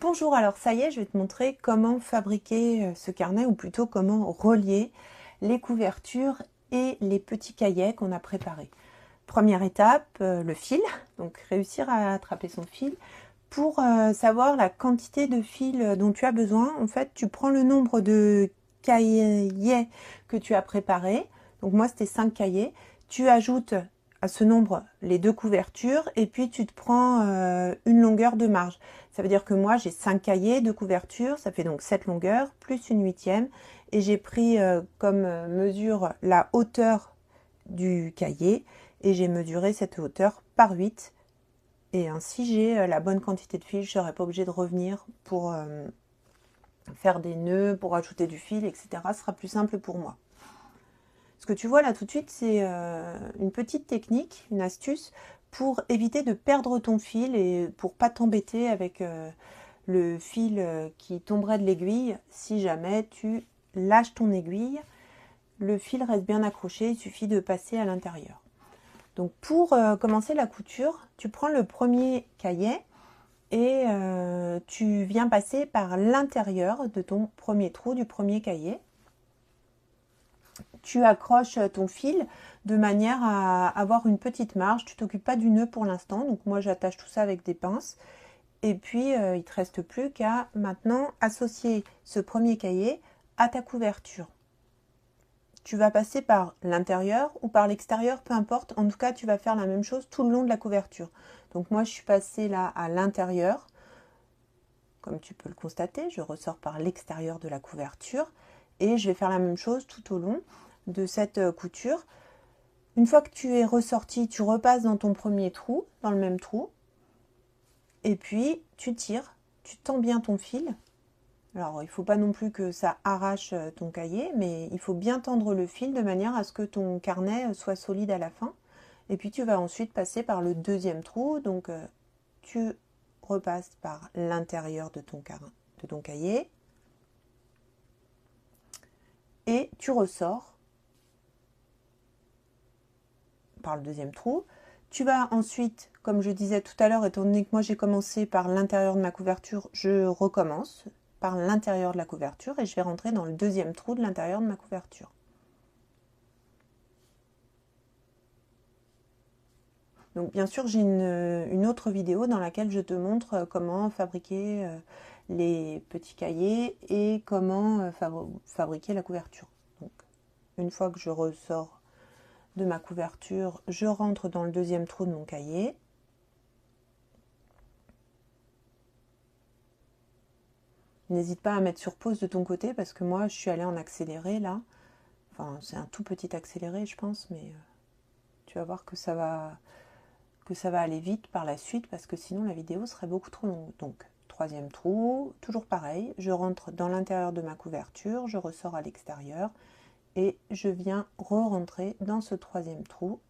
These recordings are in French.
Bonjour, alors ça y est, je vais te montrer comment fabriquer ce carnet, ou plutôt comment relier les couvertures et les petits cahiers qu'on a préparés. Première étape, le fil, donc réussir à attraper son fil. Pour savoir la quantité de fil dont tu as besoin, en fait, tu prends le nombre de cahiers que tu as préparés. Donc moi, c'était 5 cahiers. Tu ajoutes à ce nombre les 2 couvertures et puis tu te prends une longueur de marge. Ça veut dire que moi, j'ai 5 cahiers, 2 couvertures, ça fait donc 7 longueurs, plus une huitième. Et j'ai pris comme mesure la hauteur du cahier et j'ai mesuré cette hauteur par 8. Et ainsi, j'ai la bonne quantité de fil. Je ne serai pas obligée de revenir pour faire des nœuds, pour ajouter du fil, etc. Ce sera plus simple pour moi. Ce que tu vois là tout de suite, c'est une petite technique, une astuce pour éviter de perdre ton fil et pour pas t'embêter avec le fil qui tomberait de l'aiguille. Si jamais tu lâches ton aiguille, le fil reste bien accroché, il suffit de passer à l'intérieur. Donc pour commencer la couture, tu prends le premier cahier et tu viens passer par l'intérieur de ton premier trou du premier cahier. Tu accroches ton fil de manière à avoir une petite marge. Tu t'occupes pas du nœud pour l'instant, donc moi j'attache tout ça avec des pinces. Et puis il te reste plus qu'à maintenant associer ce premier cahier à ta couverture. Tu vas passer par l'intérieur ou par l'extérieur, peu importe. En tout cas, tu vas faire la même chose tout le long de la couverture. Donc moi, je suis passée là à l'intérieur. Comme tu peux le constater, je ressors par l'extérieur de la couverture. Et je vais faire la même chose tout au long de cette couture. Une fois que tu es ressorti, tu repasses dans ton premier trou, dans le même trou. Et puis, tu tires, tu tends bien ton fil. Alors, il ne faut pas non plus que ça arrache ton cahier, mais il faut bien tendre le fil de manière à ce que ton carnet soit solide à la fin. Et puis, tu vas ensuite passer par le deuxième trou. Donc, tu repasses par l'intérieur de ton cahier. Et tu ressors par le deuxième trou. Tu vas ensuite, comme je disais tout à l'heure, étant donné que moi j'ai commencé par l'intérieur de ma couverture, je recommence par l'intérieur de la couverture et je vais rentrer dans le deuxième trou de l'intérieur de ma couverture. Donc bien sûr, j'ai une autre vidéo dans laquelle je te montre comment fabriquer les petits cahiers et comment fabriquer la couverture. Donc, une fois que je ressors de ma couverture, je rentre dans le deuxième trou de mon cahier. N'hésite pas à mettre sur pause de ton côté parce que moi je suis allée en accéléré là. Enfin, c'est un tout petit accéléré je pense, mais tu vas voir que ça va aller vite par la suite parce que sinon la vidéo serait beaucoup trop longue. Donc, troisième trou, toujours pareil, je rentre dans l'intérieur de ma couverture, je ressors à l'extérieur et je viens re-rentrer dans ce troisième trou.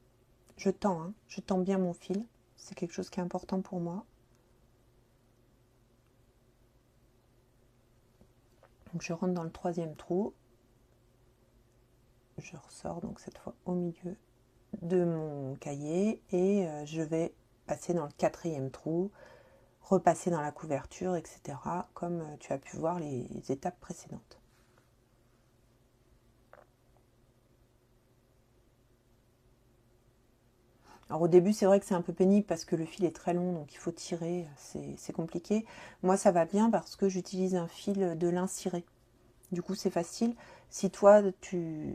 Je tends bien mon fil, c'est quelque chose qui est important pour moi. Donc je rentre dans le troisième trou, je ressors donc cette fois au milieu de mon cahier et je vais passer dans le quatrième trou, repasser dans la couverture, etc. comme tu as pu voir les étapes précédentes. Alors au début c'est vrai que c'est un peu pénible parce que le fil est très long donc il faut tirer, c'est compliqué. Moi ça va bien parce que j'utilise un fil de lin ciré. Du coup c'est facile. Si toi tu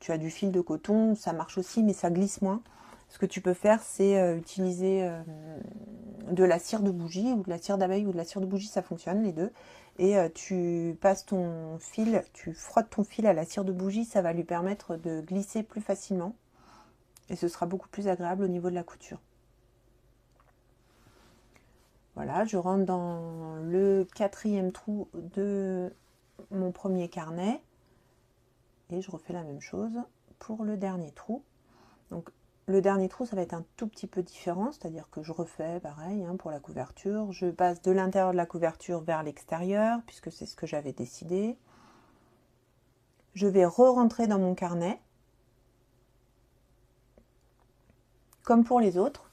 as du fil de coton, ça marche aussi mais ça glisse moins. Ce que tu peux faire c'est utiliser de la cire de bougie ou de la cire d'abeille ou de la cire de bougie, ça fonctionne les deux. Et tu passes ton fil, tu frottes ton fil à la cire de bougie, ça va lui permettre de glisser plus facilement. Et ce sera beaucoup plus agréable au niveau de la couture. Voilà, je rentre dans le quatrième trou de mon premier carnet et je refais la même chose pour le dernier trou. Donc le dernier trou, ça va être un tout petit peu différent, c'est-à-dire que je refais pareil pour la couverture. Je passe de l'intérieur de la couverture vers l'extérieur, puisque c'est ce que j'avais décidé. Je vais re-rentrer dans mon carnet, comme pour les autres.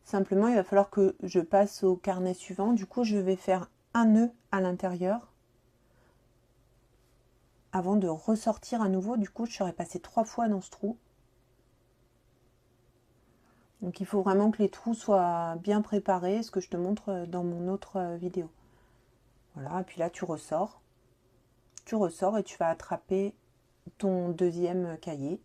Simplement, il va falloir que je passe au carnet suivant. Du coup, je vais faire un nœud à l'intérieur avant de ressortir à nouveau. Du coup, je serais passée 3 fois dans ce trou. Donc, il faut vraiment que les trous soient bien préparés, ce que je te montre dans mon autre vidéo. Voilà, et puis là, tu ressors. Tu ressors et tu vas attraper ton deuxième cahier.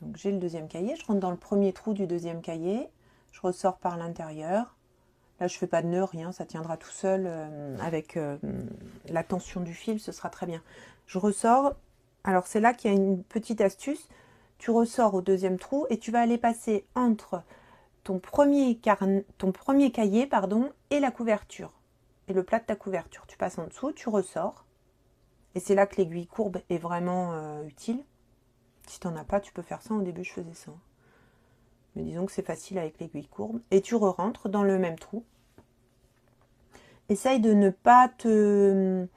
Donc j'ai le deuxième cahier, je rentre dans le premier trou du deuxième cahier, je ressors par l'intérieur. Là je fais pas de nœud, rien, ça tiendra tout seul avec la tension du fil, ce sera très bien. Je ressors, alors c'est là qu'il y a une petite astuce, tu ressors au deuxième trou et tu vas aller passer entre ton premier cahier et la couverture, et le plat de ta couverture. Tu passes en dessous, tu ressors, et c'est là que l'aiguille courbe est vraiment utile. Si tu n'en as pas, tu peux faire ça. Au début, je faisais ça. Mais disons que c'est facile avec l'aiguille courbe. Et tu re-rentres dans le même trou. Essaye de ne pas te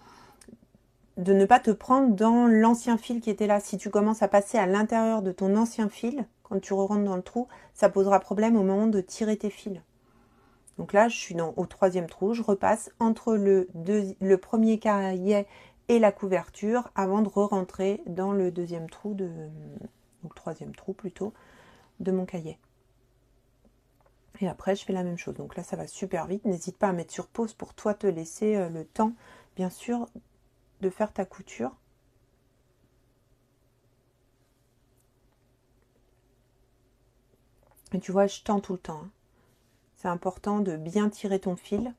prendre dans l'ancien fil qui était là. Si tu commences à passer à l'intérieur de ton ancien fil, quand tu re-rentres dans le trou, ça posera problème au moment de tirer tes fils. Donc là, je suis au troisième trou. Je repasse entre le premier cahier et la couverture avant de re-rentrer dans le deuxième trou donc troisième trou plutôt, de mon cahier. Et après, je fais la même chose. Donc là, ça va super vite. N'hésite pas à mettre sur pause pour toi te laisser le temps, bien sûr, de faire ta couture. Et tu vois, je tends tout le temps. Hein. C'est important de bien tirer ton fil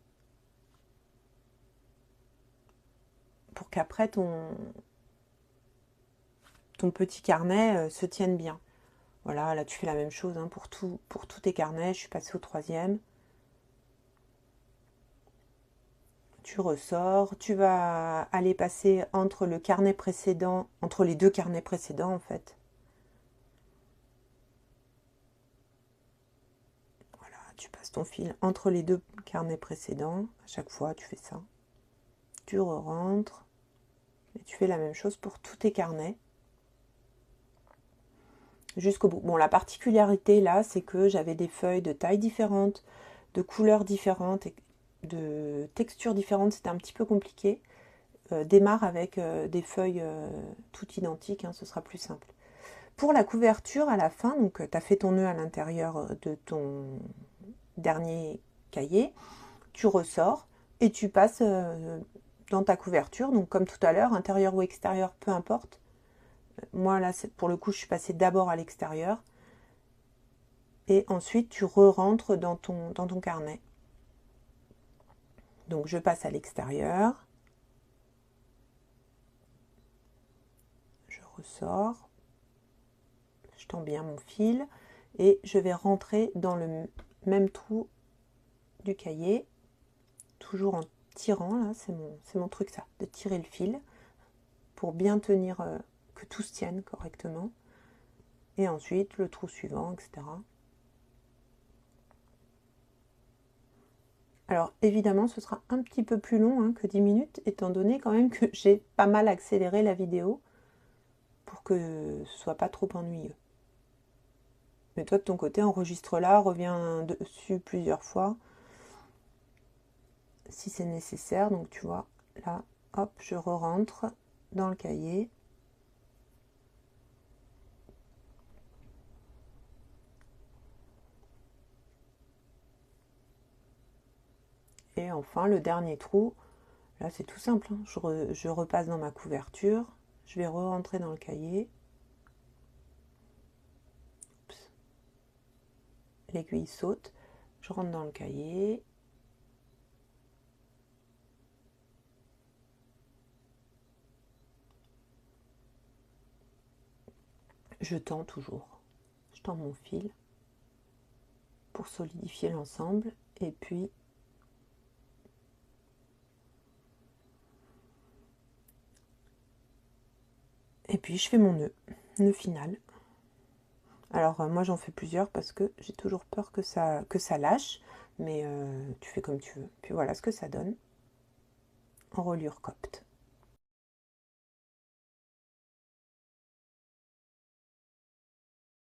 pour qu'après ton petit carnet se tienne bien. Voilà, là tu fais la même chose hein, pour tous tes carnets. Je suis passée au troisième. Tu ressors, tu vas aller passer entre le carnet précédent, entre les deux carnets précédents en fait. Voilà, tu passes ton fil entre les deux carnets précédents. À chaque fois, tu fais ça. Tu re-rentres et tu fais la même chose pour tous tes carnets. Jusqu'au bout. Bon, la particularité là, c'est que j'avais des feuilles de tailles différentes, de couleurs différentes et de textures différentes. C'était un petit peu compliqué. Démarre avec des feuilles toutes identiques, hein, ce sera plus simple. Pour la couverture, à la fin, donc tu as fait ton nœud à l'intérieur de ton dernier cahier, tu ressors et tu passes dans ta couverture. Donc comme tout à l'heure, intérieur ou extérieur, peu importe. Moi, là, pour le coup, je suis passée d'abord à l'extérieur. Et ensuite, tu re-rentres dans ton carnet. Donc, je passe à l'extérieur. Je ressors. Je tends bien mon fil. Et je vais rentrer dans le même trou du cahier. Toujours en tirant, là, c'est mon truc ça, de tirer le fil. Pour bien tenir, que tout se tienne correctement. Et ensuite, le trou suivant, etc. Alors évidemment, ce sera un petit peu plus long hein, que 10 minutes, étant donné quand même que j'ai pas mal accéléré la vidéo pour que ce soit pas trop ennuyeux. Mais toi de ton côté, enregistre-la, reviens dessus plusieurs fois si c'est nécessaire. Donc tu vois, là, hop, je re-rentre dans le cahier. Et enfin, le dernier trou, là c'est tout simple, hein. Je repasse dans ma couverture, je vais re-rentrer dans le cahier. L'aiguille saute, je rentre dans le cahier. Je tends toujours, je tends mon fil pour solidifier l'ensemble et puis je fais mon nœud final. Alors moi j'en fais plusieurs parce que j'ai toujours peur que ça lâche, mais tu fais comme tu veux. Puis voilà ce que ça donne en reliure copte.